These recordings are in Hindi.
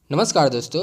नमस्कार दोस्तों,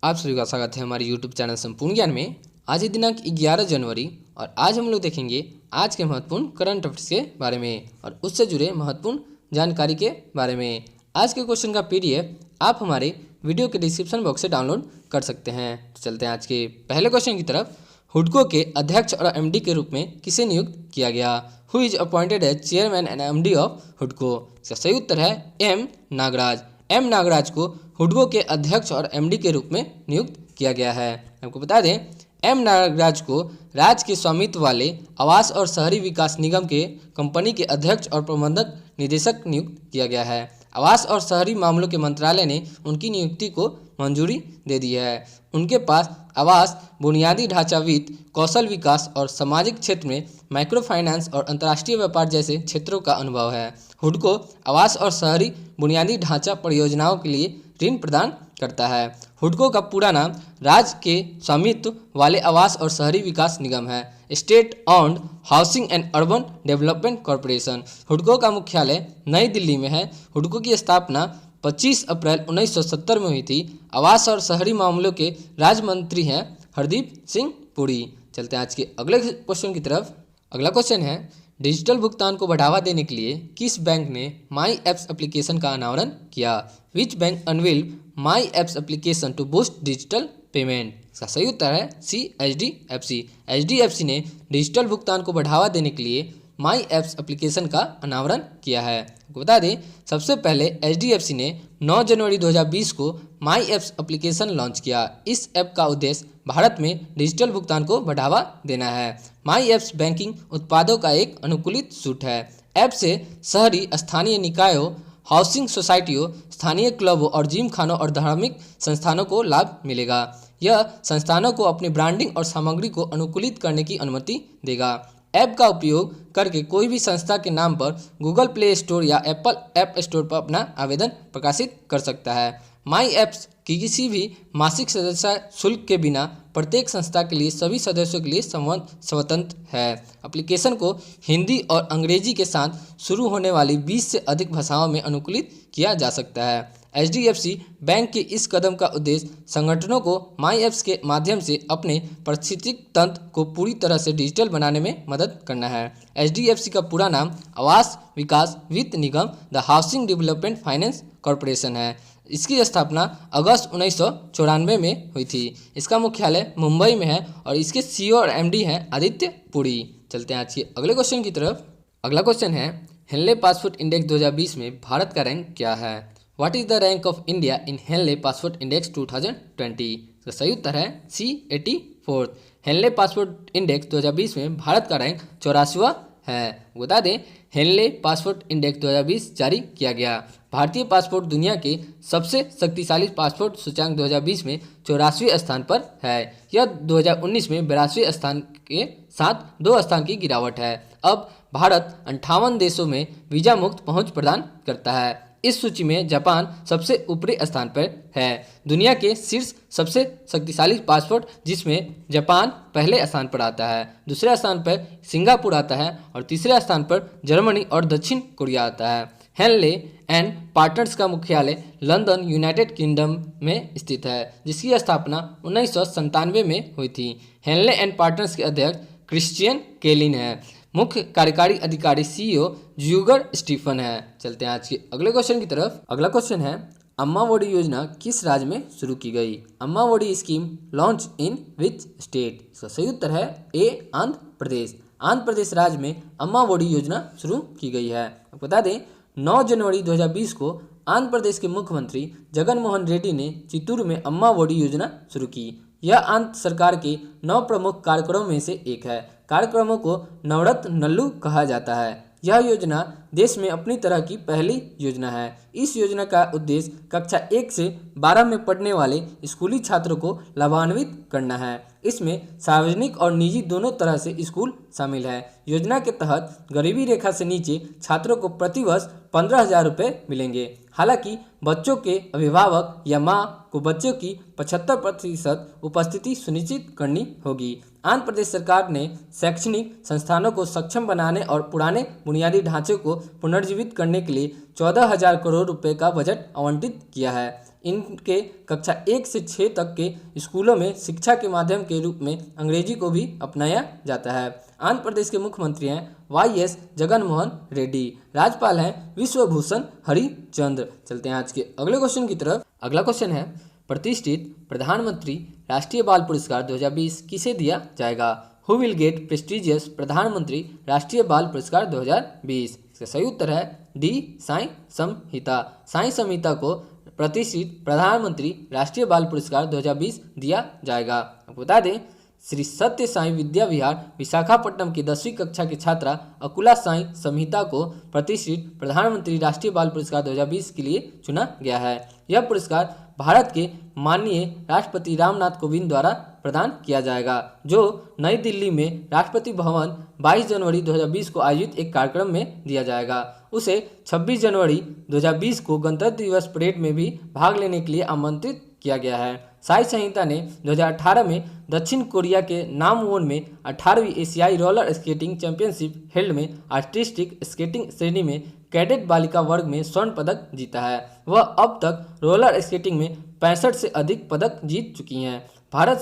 आप सभी का स्वागत है हमारे YouTube चैनल संपूर्ण ज्ञान में। आज ही दिनांक 11 जनवरी और आज हम लोग देखेंगे आज के महत्वपूर्ण करंट अफेयर्स के बारे में और उससे जुड़े महत्वपूर्ण जानकारी के बारे में। आज के क्वेश्चन का PDF आप हमारे वीडियो के डिस्क्रिप्शन बॉक्स से डाउनलोड कर सकते हैं। तो चलते हैं आज के पहले क्वेश्चन की तरफ। हुडको के अध्यक्ष और MD के रूप में किसे नियुक्त किया गया? Who is appointed as chairman and MD of हुडको? इसका सही उत्तर है M नागराज। M नागराज को हुडको के अध्यक्ष और MD के रूप में नियुक्त किया गया है। आपको बता दें, M नागराज को राज्य के स्वामित्व वाले आवास और शहरी विकास निगम के कंपनी के अध्यक्ष और प्रबंधक निदेशक नियुक्त किया गया है। आवास और शहरी मामलों के मंत्रालय ने उनकी नियुक्ति को मंजूरी दे दी है। उनके पास आवास, बुनियादी ढांचा वित्त, कौशल विकास और सामाजिक क्षेत्र में माइक्रो फाइनेंस और अंतर्राष्ट्रीय व्यापार जैसे क्षेत्रों का अनुभव है। हुडको आवास और शहरी बुनियादी ढांचा परियोजनाओं के लिए ऋण प्रदान करता है। हुडको का पूरा नाम राज्य के स्वामित्व वाले आवास और शहरी विकास निगम है, state owned housing and urban development corporation. हुडको का मुख्यालय नई दिल्ली में है। हुडको की स्थापना 25 अप्रैल 1970 में हुई थी। आवास और शहरी मामलों के राज्य मंत्री हैं हरदीप सिंह पुरी। चलते हैं आज के अगले क्वेश्चन की तरफ। अगला क्वेश्चन है, डिजिटल भुगतान को बढ़ावा देने के लिए किस बैंक ने माई एप्स एप्लीकेशन का अनावरण किया? Which bank unveiled my apps application to boost digital payment? इसका सही उत्तर है C HDFC। HDFC ने डिजिटल भुगतान को बढ़ावा देने के लिए माई एप्स एप्लीकेशन का अनावरण किया है। आपको बता दें, सबसे पहले HDFC ने 9 जनवरी 2020 को माई एप्स एप्लीकेशन लॉन्च किया। इस ऐप का उद्देश्य भारत में डिजिटल भुगतान को बढ़ावा देना है। माई एप्स बैंकिंग उत्पादों का एक अनुकूलित सूट है। ऐप से शहरी स्थानीय निकायों, हाउसिंग सोसाइटियों, स्थानीय क्लबों और जिम खानों और धार्मिक संस्थानों को लाभ मिलेगा। यह संस्थानों को अपनी ब्रांडिंग और सामग्री को अनुकूलित करने की अनुमति देगा। ऐप का उपयोग करके कोई भी संस्था के नाम पर गूगल प्ले स्टोर या एप्पल ऐप स्टोर पर अपना आवेदन प्रकाशित कर सकता है। माई एप्स की किसी भी मासिक सदस्य शुल्क के बिना प्रत्येक संस्था के लिए सभी सदस्यों के लिए स्वतंत्र है। एप्लीकेशन को हिंदी और अंग्रेजी के साथ शुरू होने वाली 20 से अधिक भाषाओं में अनुकूलित किया जा सकता है। HDFC बैंक के इस कदम का उद्देश्य संगठनों को माई एप्स के माध्यम से अपने पारिस्थितिक तंत्र को पूरी तरह से डिजिटल बनाने में मदद करना है। HDFC का पूरा नाम आवास विकास वित्त निगम the housing development finance corporation है। इसकी स्थापना अगस्त 1994 में हुई थी। इसका मुख्यालय मुंबई में है और इसके CEO और MD हैं आदित्य पुरी। चलते हैं आज के अगले क्वेश्चन की तरफ। अगला क्वेश्चन है, हेनले पासपोर्ट इंडेक्स 2020 में भारत का रैंक क्या है? What is the rank of India in Henley passport index 2020? इसका सही उत्तर है C 84। हेनले पासपोर्ट इंडेक्स 2020 में भारत का रैंक 84वां है। बता दें, हेनले पासपोर्ट इंडेक्स 2020 जारी किया गया। भारतीय पासपोर्ट दुनिया के सबसे शक्तिशाली पासपोर्ट सूचकांक 2020 में 84वें स्थान पर है। यह 2019 में 82वें स्थान के साथ 2 स्थान की गिरावट है। अब भारत 58 देशों में वीजा मुक्त पहुंच प्रदान करता है। इस सूची में जापान सबसे ऊपरी स्थान पर है। दुनिया के शीर्ष सबसे शक्तिशाली पासपोर्ट जिसमें जापान पहले स्थान पर आता है, दूसरे स्थान पर सिंगापुर आता है और तीसरे स्थान पर जर्मनी और दक्षिण कोरिया आता है। हेनले एंड पार्टनर्स का मुख्यालय लंदन यूनाइटेड किंगडम में स्थित है, जिसकी स्थापना 1997 में हुई थी। हेनले एंड पार्टनर्स के अध्यक्ष क्रिश्चियन केलिन है। मुख्य कार्यकारी अधिकारी CEO ज्यूगर स्टीफन है। चलते हैं आज के अगले क्वेश्चन की तरफ। अगला क्वेश्चन है, अम्मा ओडी योजना किस राज्य में शुरू की गई? Amma Odi scheme launch in which state? इसका सही उत्तर है A आंध्र प्रदेश। आंध्र प्रदेश राज्य में अम्मा ओडी योजना शुरू की गई है। बता दें, 9 जनवरी 2020 को आंध्र प्रदेश के मुख्यमंत्री जगन मोहन रेड्डी ने चित्तूर में अम्मा ओडी योजना शुरू की। यह आंध्र सरकार के 9 प्रमुख कार्यक्रमों में से एक है। कार्यक्रमों को नवरत्न नल्लू कहा जाता है। यह योजना देश में अपनी तरह की पहली योजना है। इस योजना का उद्देश्य कक्षा 1 से 12 में पढ़ने वाले स्कूली छात्रों को लाभान्वित करना है। इसमें सार्वजनिक और निजी दोनों तरह से स्कूल शामिल है। योजना के तहत गरीबी रेखा से नीचे छात्रों को प्रतिवर्ष 15,000 रुपये मिलेंगे। हालांकि बच्चों के अभिभावक या मां को बच्चों की 75% उपस्थिति सुनिश्चित करनी होगी। आंध्र प्रदेश सरकार ने शैक्षणिक संस्थानों को सक्षम बनाने और पुराने बुनियादी ढांचे को पुनर्जीवित करने के लिए 14,000 करोड़ रुपए का बजट आवंटित किया है। इनके कक्षा 1 से 6 तक के स्कूलों में शिक्षा के माध्यम के रूप में अंग्रेजी को भी अपनाया जाता है। आंध्र प्रदेश के मुख्यमंत्री हैं YS जगनमोहन रेड्डी। राज्यपाल हैं विश्वभूषण हरिचंद्र। चलते हैं आज के अगले क्वेश्चन की तरफ। अगला क्वेश्चन है, प्रतिष्ठित प्रधानमंत्री राष्ट्रीय बाल पुरस्कार 2020 किसे दिया जाएगा? हु विल गेट प्रेस्टिजियस प्रधानमंत्री राष्ट्रीय बाल पुरस्कार 2020? इसका सही उत्तर है डी, साई संहिता। साई संहिता को प्रतिष्ठित प्रधानमंत्री राष्ट्रीय बाल पुरस्कार 2020 दिया जाएगा। आपको बता दें, श्री सत्य साई विद्या विहार विशाखापट्टनम की 10वीं कक्षा की छात्रा अकुला साई संहिता को प्रतिष्ठित प्रधानमंत्री राष्ट्रीय बाल पुरस्कार 2020 के लिए चुना गया है। यह पुरस्कार भारत के माननीय राष्ट्रपति रामनाथ कोविंद द्वारा प्रदान किया जाएगा, जो नई दिल्ली में राष्ट्रपति भवन 22 जनवरी 2020 को आयोजित एक कार्यक्रम में दिया जाएगा। उसे 26 जनवरी 2020 को गणतंत्र दिवस परेड में भी भाग लेने के लिए आमंत्रित किया गया है। साई संहिता ने 2018 में दक्षिण कोरिया के नामवोन में 18वीं एशियाई रोलर स्केटिंग चैंपियनशिप हेल्ड में आर्टिस्टिक स्केटिंग श्रेणी में कैडेट बालिका वर्ग में स्वर्ण पदक जीता है। वह अब तक रोलर स्केटिंग में 65 से अधिक पदक जीत चुकी हैं। भारत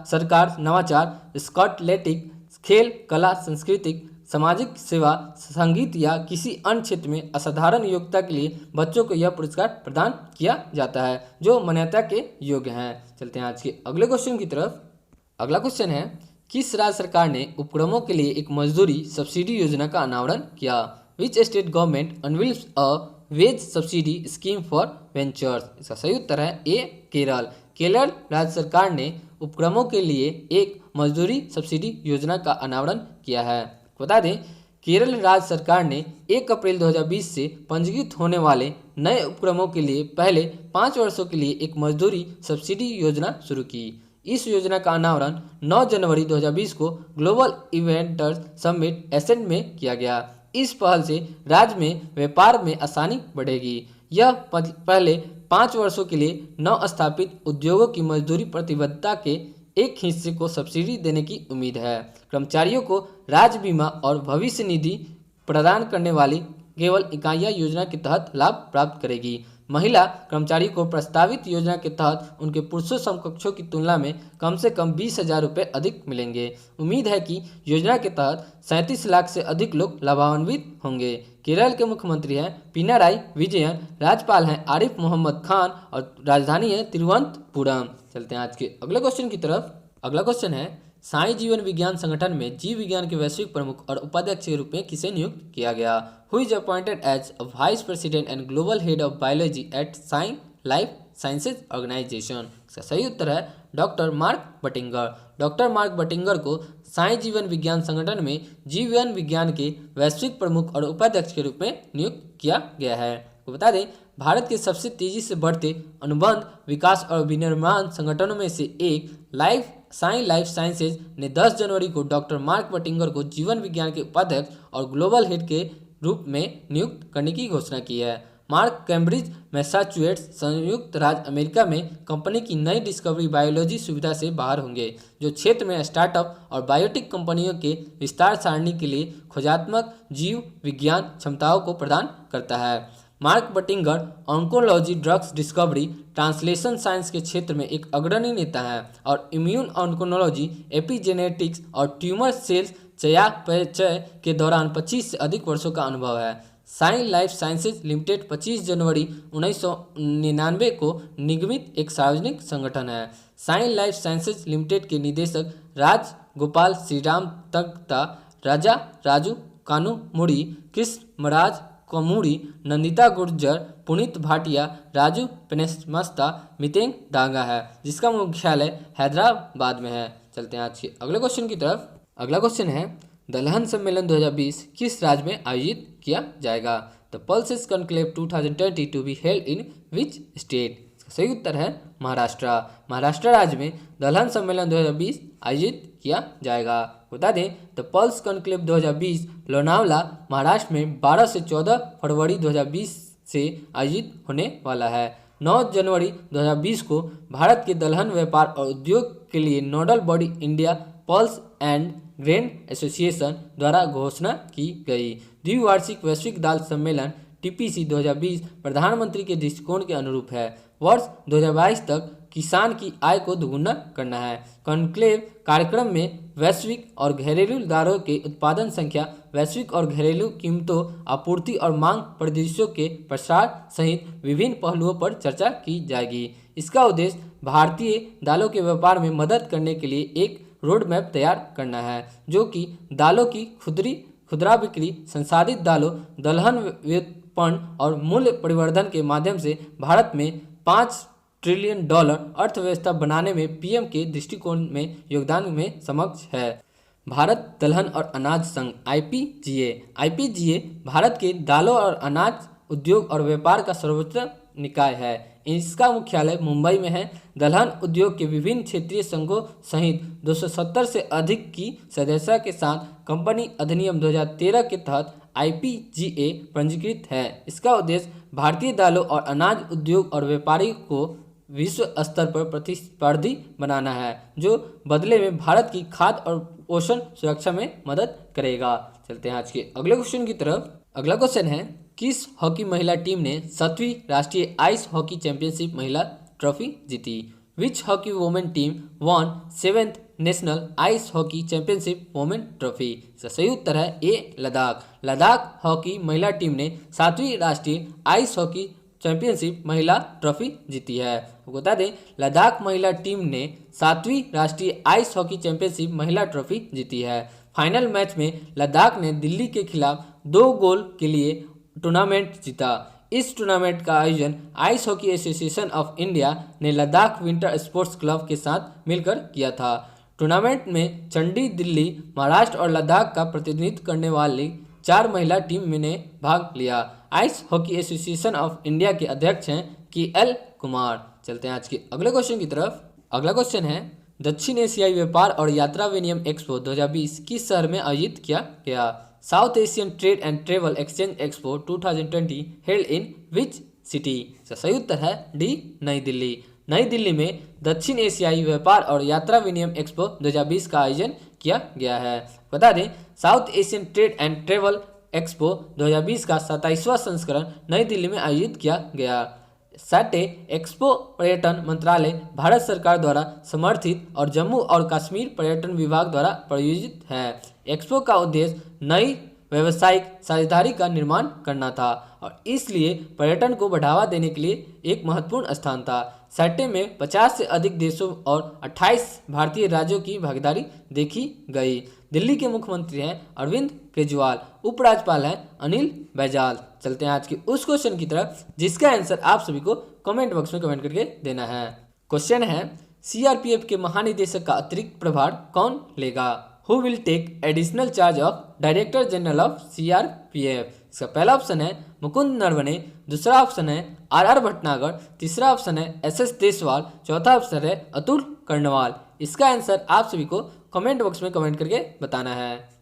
सरकार नवाचार, स्कॉटलैंडिक खेल, कला, सांस्कृतिक, सामाजिक सेवा, संगीत या किसी अन्य क्षेत्र में असाधारण योग्यता के लिए बच्चों को यह पुरस्कार प्रदान किया जाता है जो मान्यता के योग्य हैं। चलते हैं आज के अगले क्वेश्चन की तरफ। अगला क्वेश्चन है, किस राज्य सरकार ने उपक्रमों के लिए एक मजदूरी सब्सिडी योजना का अनावरण किया? Which state government unveils a wage subsidy scheme for ventures? इसका सही उत्तर है ए, केरल। केरल राज्य सरकार ने उपक्रमों के लिए एक मजदूरी सब्सिडी योजना का अनावरण किया है। बता दें, केरल राज्य सरकार ने 1 अप्रैल 2020 से पंजीकृत होने वाले नए उपक्रमों के लिए पहले 5 वर्षों के लिए एक मजदूरी सब्सिडी योजना शुरू की। इस योजना का अनावरण 9 जनवरी 2020 को ग्लोबल इवेंटर्स समिट एसेंट में किया गया। इस पहल से राज्य में व्यापार में आसानी बढ़ेगी। यह पहले 5 वर्षों के लिए नवस्थापित उद्योगों की मजदूरी प्रतिबद्धता के एक हिस्से को सब्सिडी देने की उम्मीद है। कर्मचारियों को राज्य बीमा और भविष्य निधि प्रदान करने वाली केवल इकाइयां योजना के तहत लाभ प्राप्त करेगी। महिला कर्मचारी को प्रस्तावित योजना के तहत उनके पुरुषों समकक्षों की तुलना में कम से कम 20,000 रुपये अधिक मिलेंगे। उम्मीद है कि योजना के तहत 37 लाख से अधिक लोग लाभान्वित होंगे। केरल के मुख्यमंत्री हैं पिनाराई विजयन, राज्यपाल हैं आरिफ मोहम्मद खान और राजधानी है तिरुवनंतपुरम। चलते हैं आज के अगले क्वेश्चन की तरफ। अगला क्वेश्चन है, साई जीवन विज्ञान संगठन में जीव विज्ञान के वैश्विक प्रमुख और उपाध्यक्ष के रूप में किसे नियुक्त किया गया? Who is appointed as a vice president and global head of biology at Sai life sciences organisation? इसका सही उत्तर है doctor Mark Buttinger. Doctor Mark Buttinger को साई जीवन विज्ञान संगठन में जीवन विज्ञान के वैश्विक प्रमुख और उपाध्यक्ष के रूप में नियुक्त किया गया है। तो बता दें, भारत के सबसे तेजी से बढ़ते अनुबंध विकास और विनिर्माण संगठनों में से एक साई लाइफ साइंसेज ने 10 जनवरी को डॉक्टर मार्क बटिंगर को जीवन विज्ञान के उपाध्यक्ष और ग्लोबल हेड के रूप में नियुक्त करने की घोषणा की है। मार्क कैम्ब्रिज मैसाचुसेट्स संयुक्त राज्य अमेरिका में कंपनी की नई डिस्कवरी बायोलॉजी सुविधा से बाहर होंगे, जो क्षेत्र में स्टार्टअप और बायोटेक कंपनियों के विस्तार सारणी के लिए खोजात्मक जीव विज्ञान क्षमताओं को प्रदान करता है। Mark Buttinger oncology, drugs discovery, translation science के क्षेत्र में एक अग्रणी नेता है और इम्यून ऑन्कोलॉजी, एपिजेनेटिक्स और ट्यूमर सेल्स चयापचय के दौरान 25 से अधिक वर्षों का अनुभव है। साई लाइफ साइंसेज लिमिटेड 25 जनवरी 1999 को निगमित एक सार्वजनिक संगठन है। साई लाइफ साइंसेज लिमिटेड के निदेशक राज गोपाल श्रीराम तख्ता, राजा राजू कानुमुड़ी, कृष्णमराज कमुड़ी, नंदिता गुर्जर, पुनीत भाटिया, राजू पेनेस्मस्ता, मितेंग डांगा है, जिसका मुख्यालय हैदराबाद में है। चलते हैं आज के अगले क्वेश्चन की तरफ। अगला क्वेश्चन है, दलहन सम्मेलन 2020 किस राज्य में आयोजित किया जाएगा? The pulses conclave 2020 to be held in which state? सही उत्तर है महाराष्ट्र। महाराष्ट्र राज्य में दलहन सम्मेलन 2020 आयोजित किया जाएगा। बता दें, the pulse conclave 2020 Lonavala Maharashtra में 12 से 14 फरवरी 2020 से आयोजित होने वाला है। 9 जनवरी 2020 को भारत के दलहन व्यापार और उद्योग के लिए nodal body India pulse and grain association द्वारा घोषणा की गई। द्विवार्षिक वैश्विक दाल सम्मेलन TPC 2020 प्रधानमंत्री के दृष्टिकोण के अनुरूप है। वर्ष 2022 तक किसान की आय को दोगुना करना है। कॉन्क्लेव कार्यक्रम में वैश्विक और घरेलू दालों के उत्पादन संख्या, वैश्विक और घरेलू कीमतों, आपूर्ति और मांग परिदृश्यों के प्रसार सहित विभिन्न पहलुओं पर चर्चा की जाएगी। इसका उद्देश्य भारतीय दालों के व्यापार में मदद करने के लिए एक रोड मैप तैयार करना है, जो कि दालों की खुदरा बिक्री, संसाधित दालों, दलहन व्युत्पन्न और मूल्य परिवर्धन के माध्यम से भारत में $5 ट्रिलियन अर्थव्यवस्था बनाने में पीएम के दृष्टिकोण में योगदान में समक्ष है। भारत दलहन और अनाज संघ आईपीजीए भारत के दालों और अनाज उद्योग और व्यापार का सर्वोच्च निकाय है। इसका मुख्यालय मुंबई में है। दलहन उद्योग के विभिन्न क्षेत्रीय संघों सहित 270 से अधिक की सदस्यता के साथ कंपनी अधिनियम 2013 के तहत आईपीजीए पंजीकृत है। इसका उद्देश्य भारतीय दालों और अनाज उद्योग और व्यापारी को विश्व स्तर पर प्रतिस्पर्धी बनाना है, जो बदले में भारत की खाद्य और पोषण सुरक्षा में मदद करेगा। चलते हैं आज के अगले क्वेश्चन की तरफ। अगला क्वेश्चन है, किस हॉकी महिला टीम ने 7वीं राष्ट्रीय आइस हॉकी चैंपियनशिप महिला ट्रॉफी जीती? Which hockey women team won 7th national ice hockey championship women trophy? इसका सही उत्तर है ए, लद्दाख हॉकी महिला टीम ने 7वीं राष्ट्रीय आइस हॉकी चैंपियनशिप महिला ट्रॉफी जीती है। बता दें, लद्दाख महिला टीम ने 7वीं राष्ट्रीय आइस हॉकी चैंपियनशिप महिला ट्रॉफी जीती है। फाइनल मैच में लद्दाख ने दिल्ली के खिलाफ 2 गोल के लिए टूर्नामेंट जीता। इस टूर्नामेंट का आयोजन ice hockey association of India ने लद्दाख विंटर स्पोर्ट्स क्लब के साथ मिलकर किया था। टूर्नामेंट में चंडी, दिल्ली, महाराष्ट्र और लद्दाख का प्रतिनिधित्व करने वाली 4 महिला टीम ने भाग लिया। Ice hockey association of India के अध्यक्ष हैं KL कुमार। चलते हैं आज के अगले क्वेश्चन की तरफ। अगला क्वेश्चन है, दक्षिण एशियाई व्यापार और यात्रा विनिमय एक्सपो 2020 किस शहर में आयोजित किया गया? South Asian trade and travel exchange expo 2020 held in which city? सही उत्तर है डी, नई दिल्ली। नई दिल्ली में दक्षिण एशियाई व्यापार और यात्रा विनिमय एक्सपो 2020 का आयोजन किया गया है। बता दें, south Asian trade and travel expo 2020 का 27वां संस्करण नई दिल्ली में आयोजित किया गया। साटे एक्सपो पर्यटन मंत्रालय, भारत सरकार द्वारा समर्थित और जम्मू और कश्मीर पर्यटन विभाग द्वारा प्रायोजित है। एक्सपो का उद्देश्य नई व्यावसायिक साझेदारी का निर्माण करना था और इसलिए पर्यटन को बढ़ावा देने के लिए एक महत्वपूर्ण स्थान था। साटे में 50 से अधिक देशों और 28 भारतीय राज्यों की भागीदारी देखी गई। दिल्ली के मुख्यमंत्री हैं अरविंद केजरीवाल, उपराज्यपाल हैं अनिल बैजल। चलते हैं आज के उस क्वेश्चन की तरफ, जिसका आंसर आप सभी को कमेंट बॉक्स में कमेंट करके देना है। क्वेश्चन है, सीआरपीएफ के महानिदेशक का अतिरिक्त प्रभार कौन लेगा? Who will take additional charge of director general of CRPF? इसका पहला ऑप्शन है मुकुंद नरवणे, दूसरा ऑप्शन है RR भटनागर, तीसरा ऑप्शन है SS देसवाल, चौथा ऑप्शन है अतुल कर्णवाल। इसका आंसर आप सभी को कमेंट बॉक्स में कमेंट करके बताना है।